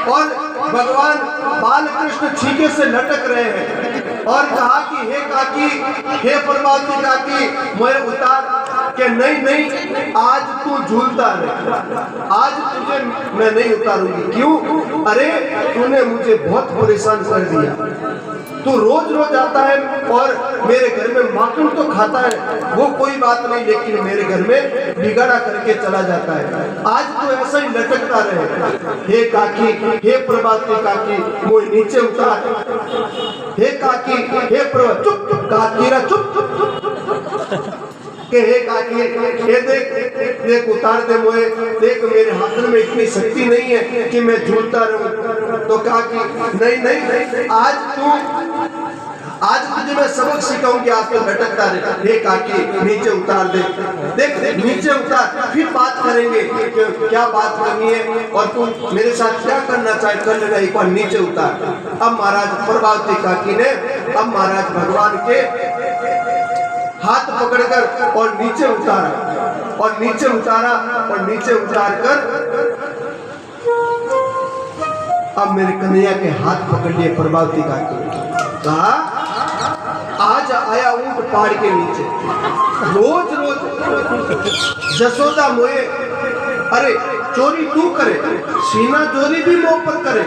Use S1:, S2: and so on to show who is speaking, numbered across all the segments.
S1: और भगवान बाल कृष्ण छीके से लटक रहे हैं और कहा कि हे काकी, हे प्रभावती काकी, मैं उतार के नहीं, आज तू झूलता रहे, आज तुझे मैं नहीं उतारूंगी। क्यों? अरे तूने मुझे बहुत परेशान कर दिया। तू रोज रोज आता है और मेरे घर में माखन तो खाता है, वो कोई बात नहीं, लेकिन मेरे घर में बिगाड़ा करके चला जाता है। आज तो ऐसा ही लटकता रहे। हे काकी, हे प्रभाती काकी, वो नीचे उतार। हे काकी, हे प्रभा, चुप चुप काकीरा, चुप चुप के हे काकी, हे देख उतार दे मोए, देख मेरे हाथ में इतनी शक्ति नहीं है कि मैं झूलता रहूं। तो काकी नहीं, आज तुझे मैं सबक सिखाऊंगी, आज तो लटकता रहे। हे काकी नीचे उतार दे, देख नीचे उतार, फिर बात करेंगे कि क्या बात करनी है और तुम मेरे साथ क्या करना चाहे कर लेना, एक बार नीचे उतार। अब महाराज प्रभावती काकी ने अब महाराज भगवान के हाथ पकड़कर और नीचे उतारा और नीचे उतारा और नीचे उतार कर अब मेरे कन्हैया के हाथ पकड़ लिए प्रभावती काकी। कहा आज आया ऊंट पहाड़ के नीचे, रोज रोज जसोदा मोए, अरे चोरी तू करे, सीना चोरी भी मुंह पर करे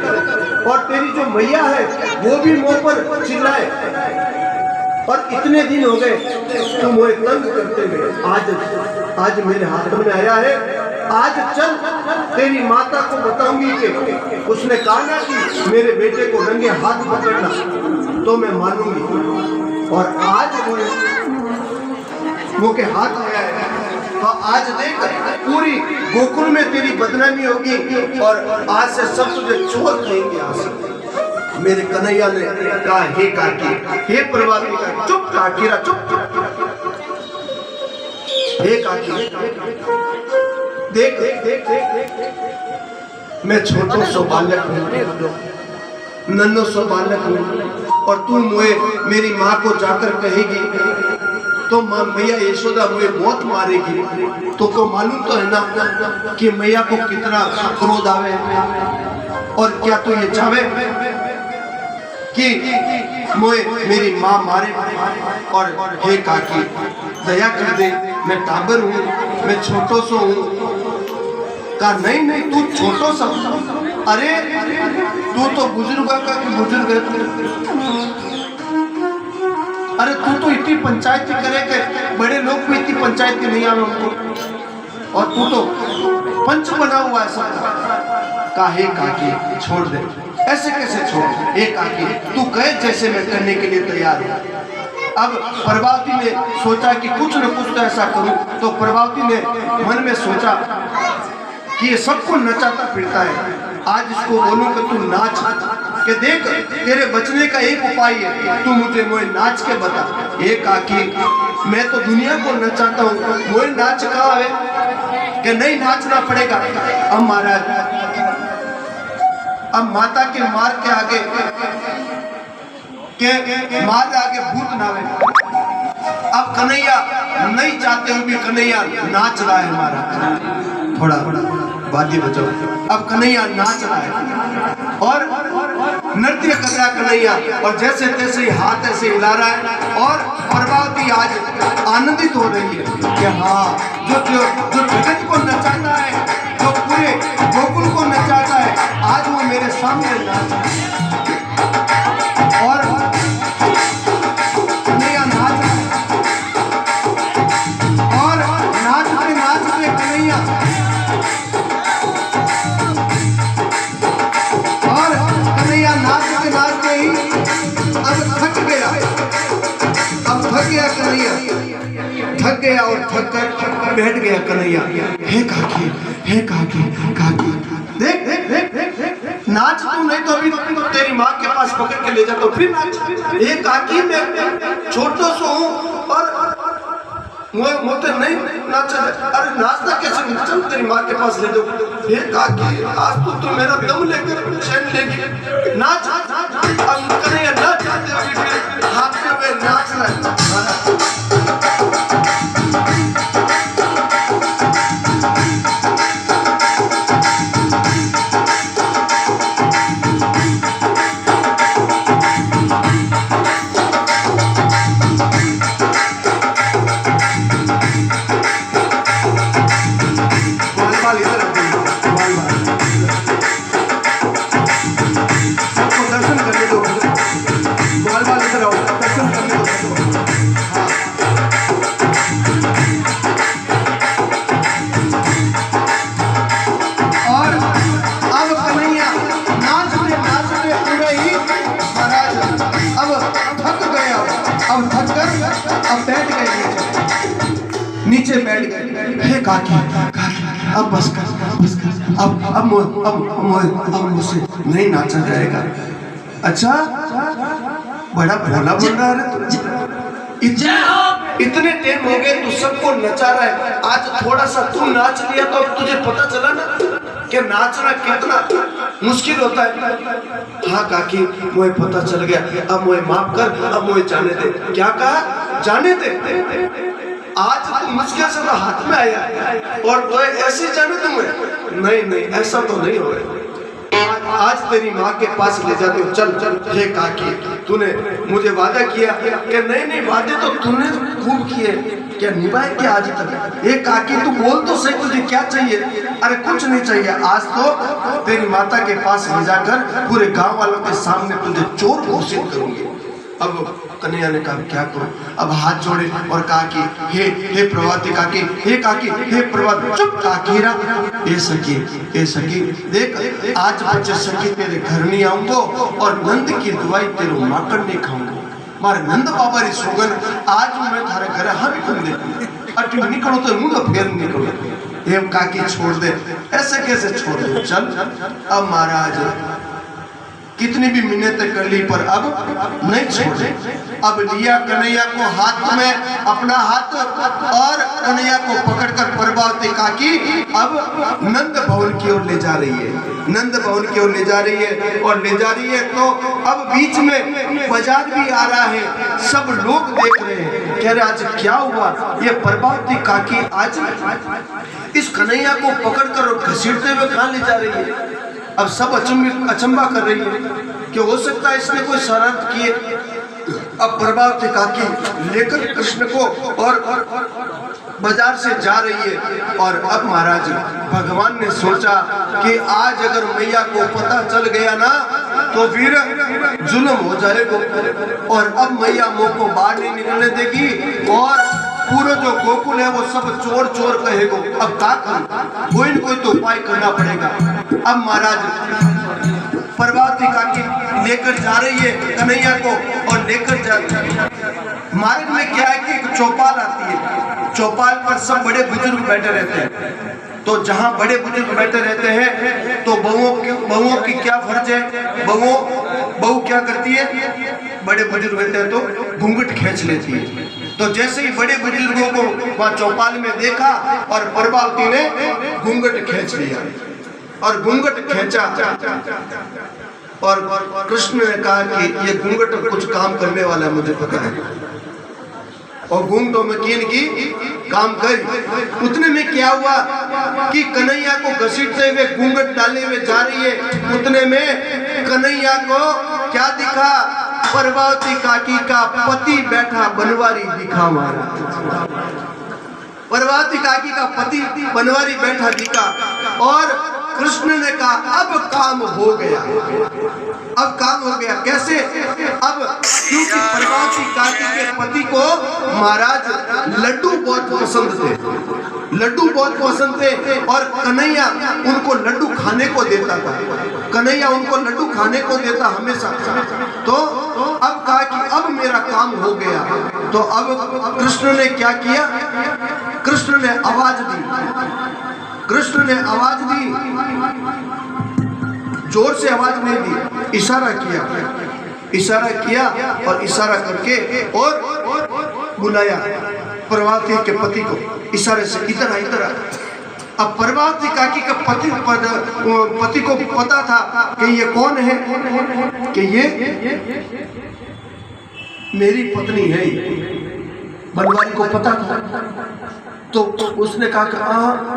S1: और तेरी जो मैया है वो भी मुंह पर चिल्लाए, और इतने दिन हो गए तुम मुझे तंग करते हुए। आज मेरे हाथ में आया है, आज चल तेरी माता को बताऊंगी कि उसने कहा ना कि मेरे बेटे को रंगे हाथ पकड़ना, तो मैं मानूंगी। और आज मुंह के हाथ आया है, तो आज देख पूरी गोकुल में तेरी बदनामी होगी और आज से सब तुझे चोर कहेंगे। आज मेरे कन्हैया ने कहा हे काकी, हे प्रभाती काकी, चुप काकीरा, चुप। हे काकी देख, मैं छोटो सो बालक हूँ, नन्नो सो बालक हूँ, और तू मुझे मेरी माँ को जाकर कहेगी तो माँ मैया यशोदा मुझे बहुत मारेगी। तो को मालूम तो है ना कि मैया को कितना क्रोध आवे, और क्या तू ये चाहे कि मुझे मेरी माँ मारे? और हे काकी दया कर दे, मैं टाबर हूँ, मैं छोटो सो हूँ। कहा नहीं तू छोटो सा, अरे तू तो बुजुर्ग का कि बुजुर्ग है, अरे तू तो इतनी पंचायती करे के बड़े लोग भी इतनी पंचायती नहीं आवे उनको, और तू तो पंच बना हुआ है सब। काहे काकी छोड़ दे, ऐसे कैसे छोड़? एक काकी तू कहे जैसे मैं करने के लिए तैयार हूँ। अब प्रभावती ने सोचा कि कुछ न कुछ तो ऐसा करूं, तो प्रभावती ने मन में सोचा कि ये सबको नचाता फिरता है, आज इसको बोलूं कि तू नाच, कि देख तेरे बचने का एक उपाय है, तू मुझे नाच के बता। ये काकी मैं तो दुनिया को नचाता हूँ, वो नाच कहाँ है? कि नहीं नाचना पड़ेगा। अब महाराज अब माता के मार के आगे मार आगे भूत ना है। अब कन्हैया नहीं चाहते हुए भी कन्हैया नाच रहा है, हमारा थोड़ा वाद्य बजाओ। अब कन्हैया नाच रहा है और नृत्य कर रहा है कन्हैया, और जैसे तैसे हाथ ऐसे हिला रहा है, और प्रभावती आज आनंदित हो रही है कि हाँ जो जगत को नचाता है, जो पूरे गोकुल को नचाता है, आज वो मेरे सामने नाच और कन्हैया नाच और नाचते कन्हैया और कन्हैया नाचते ही अब थक गया कन्हैया, थक गया और थक कर बैठ गया कन्हैया। हे काकी देख नाच तू, नहीं तो अभी तो तेरी माँ के पास पकड़ के ले जाता हूँ, फिर नाच। ये काकी मैं छोटो सो हूँ और मुझे नहीं नाचा, अरे नाचता कैसे? चल तेरी माँ के पास ले जाओ। ये काकी आज तो मेरा दम लेकर चैन लेगी, नाच। अब कन्हैया नाच हाथ में नाच रहा है। काकी अब बस कर, अब मुझसे नहीं नाचा जाएगा। अच्छा बड़ा भोला बन रहा है, इतने टाइम हो गए तू सबको नचा रहा है, आज थोड़ा सा तू नाच लिया तो अब तुझे पता चला ना कि नाचना कितना मुश्किल होता है। हाँ काकी मुझे पता चल गया, अब मुझे माफ कर, अब मुझे जाने दे। क्या कहा? जाने दे। आज तो मुश्किल से तो हाथ में आया और तो ऐसे जाने तुम्हें? नहीं नहीं ऐसा तो नहीं हो रहा। आज तेरी माँ के पास ले जाते हो, चल चल। हे काकी तूने मुझे वादा किया कि नहीं नहीं, वादे तो तूने खूब किए, क्या निभाए क्या आज तक? हे काकी तू बोल तो सही, तुझे क्या चाहिए? अरे कुछ नहीं चाहिए, आज तो तेरी माता के पास ले जाकर पूरे गांव वालों के सामने तुझे चोर घोषित करूंगी। अब कन्हैया ने कहा क्या करूं? अब हाथ जोड़े और कहा कि हे प्रभावती काकी, हे काकी, हे प्रभावती। चुप काकीरा, ए सखी देख, आज बच्चे सखी तेरे घर नहीं आऊंगा और नंद की दवाई तेरे माकड़ नहीं खाऊंगा। मारे नंद बाबा री सोगन, आज मैं थारे घर हाँ भी तुम देखूंगा, अटू निकलो तो मुंह तो फेर निकलो। हे काकी छोड़ दे, ऐसे कैसे छोड़ दे? चल अब महाराज कितनी भी मिन्नतें कर ली पर अब नहीं छोड़े। अब लिया कन्हैया को हाथ में, अपना हाथ, और कन्हैया को पकड़कर प्रभावती काकी अब नंद भवन की ओर ले जा रही है, नंद भवन की ओर ले जा रही है। और ले जा रही है तो अब बीच में बाजार भी आ रहा है, सब लोग देख रहे हैं, कह रहे आज क्या हुआ? ये प्रभावती काकी आज इस कन्हैया को पकड़कर और घसीटते हुए कहाँ ले जा रही है? अब सब अचंबा कर रही है कि हो सकता है इसने कोई शरारत की है। अब प्रभावती काकी लेकर कृष्ण को और बाजार से जा रही है। और अब महाराज भगवान ने सोचा कि आज अगर मैया को पता चल गया ना तो फिर जुल्म हो जाएगा, और अब मैया मुंह को बाहर नहीं निकलने देगी और पूरा जो गोकुल है वो सब चोर चोर कहेगा। अब क्या करूं? कोई न कोई तो उपाय करना पड़ेगा। अब महाराज प्रभावती काकी लेकर जा रही है कन्हैया को, और लेकर जा रही है। मार्ग में क्या है कि एक चौपाल आती है, चौपाल पर सब बड़े बुजुर्ग बैठे रहते हैं। तो जहाँ बड़े बुजुर्ग बैठे रहते हैं तो बहुओं की क्या फर्ज है? बहू क्या करती है? बड़े बुजुर्ग रहते हैं तो घूंघट खींच लेती है। तो जैसे ही बड़े बुजुर्गों को वहाँ चौपाल में देखा और प्रभावती ने घूंघट खींच लिया, और घूंघट खींचा और कृष्ण ने कहा कि ये घूंघट कुछ काम करने वाला है, मुझे पता है। और घूंघटों में कीन की काम कर। उतने में क्या हुआ कि कन्हैया को घसीटते हुए घूंघट डाले हुए जा रही है। उतने में कन्हैया को क्या दिखा? प्रभावती काकी का पति बैठा बनवारी दिखा। महाराज प्रभावती काकी का पति बनवारी बैठा दिखा, और कृष्ण ने कहा अब काम हो गया, अब काम हो गया। कैसे? अब क्योंकि प्रभावती काकी के पति को महाराज लड्डू बहुत पसंद थे, लड्डू बहुत पसंद थे, और कन्हैया उनको लड्डू खाने को देता था, कन्हैया उनको लड्डू खाने को देता हमेशा। तो अब कहा कि अब मेरा काम हो गया। तो अब कृष्ण ने क्या किया? कृष्ण ने आवाज दी, कृष्ण ने आवाज दी, जोर से आवाज नहीं दी, इशारा किया, इशारा किया और इशारा करके और बुलाया प्रभावती के पति को इशारे से, इधर आ इधर आ। अब प्रभावती काकी का पति को पता था कि ये कौन है, कि ये मेरी पत्नी है, बनवारी को पता था। तो उसने कहा कि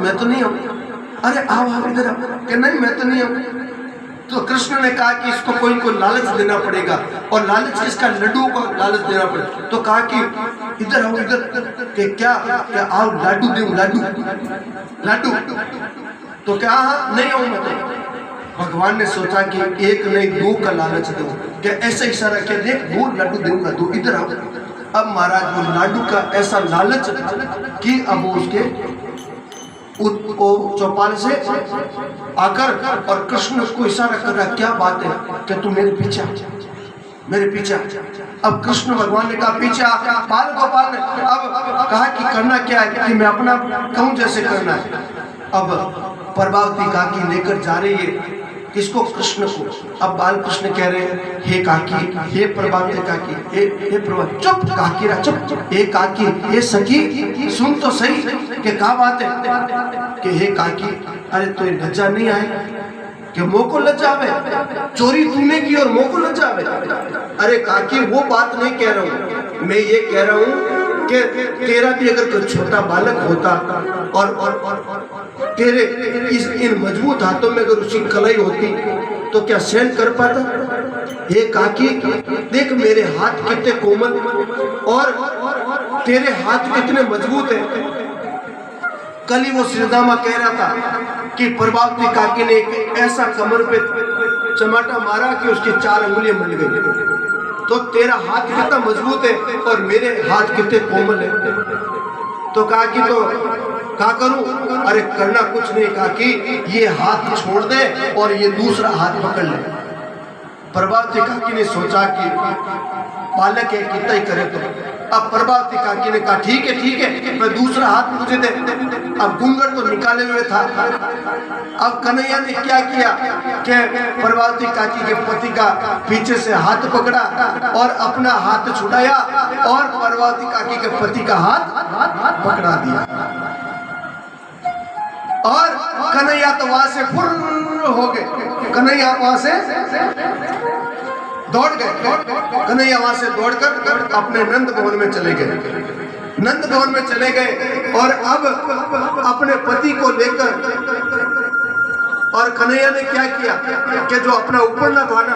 S1: मैं तो नहीं हूँ। अरे आओ इधर, कि नहीं मैं तो नहीं हूँ। तो कृष्ण ने कहा कि इसको कोई को लालच देना पड़ेगा, और लालच किसका? लड्डू को लालच देना पड़ेगा। तो कहा कि इधर आओ इधर, कि क्या आओ लाडू दूं, लाडू लाडू। तो क्या हाँ नहीं आऊँ मैं। तो भगवान ने सोचा कि एक नहीं दो का लालच दो, कि ऐसा इशारा किया, देख दो लाडू दूंगा, दो इधर आओ। अब महाराज वो लाडू का ऐसा लालच कि अब उसके चौपाल से आकर और कृष्ण को इशारा कर रहा, क्या बात है कि तू मेरे पीछे, मेरे पीछे। अब कृष्ण भगवान ने कहा पीछे आ। बाल गोपाल ने अब कहा कि करना क्या है, कि मैं अपना कहूं जैसे करना है। अब प्रभावती काकी लेकर जा रही है किसको, कृष्ण को। अब बाल कृष्ण कह रहे हैं हे काकी, हे प्रभावती काकी, हे प्रभावती, चुप काकी रा चुप, हे काकी, हे सखी सुन तो सही कि क्या बात है, कि हे काकी अरे तो लज्जा नहीं आए कि मुंह को लज्जा आवे, चोरी तूने की और मुंह को लज्जा आवे। अरे काकी वो बात नहीं कह रहा हूँ, मैं ये कह रहा हूँ कि तेरा भी अगर कोई छोटा बालक होता और तेरे इन मजबूत हाथों में अगर उसकी कलाई होती तो क्या सहन कर पाता। ये काकी देख मेरे हाथ कितने कोमल और तेरे हाथ कितने मजबूत हैं। कल ही वो श्रीदामा कह रहा था कि प्रभावती काकी ने एक ऐसा कमर पे चमाटा मारा कि उसकी 4 अंगुलियां बन गई। तो तेरा हाथ कितना मजबूत है और मेरे हाथ कितने कोमल है। तो कहा कि तो क्या करूं, अरे करना कुछ नहीं, कहा कि ये हाथ छोड़ दे और ये दूसरा हाथ पकड़ ले। प्रभावती काकी ने सोचा कि बालक है कितना ही करे। तो अब प्रभावती काकी ने कहा ठीक है मैं दूसरा हाथ मुझे दे। अब घूंघट तो निकाले हुए था। अब कन्हैया ने क्या किया कि प्रभावती काकी के पति का पीछे से हाथ पकड़ा और अपना हाथ छुड़ाया और प्रभावती काकी के पति का हाथ पकड़ा दिया। और कन्हैया तो वहां से फुर्र हो गए, कन्हैया वहां से दौड़ गए। कन्हैया वहां से दौड़कर अपने नंद भवन में चले गए। नंद भवन में चले गए और अब अपने पति को लेकर, और कन्हैया ने क्या किया कि जो अपना ऊपर ना था ना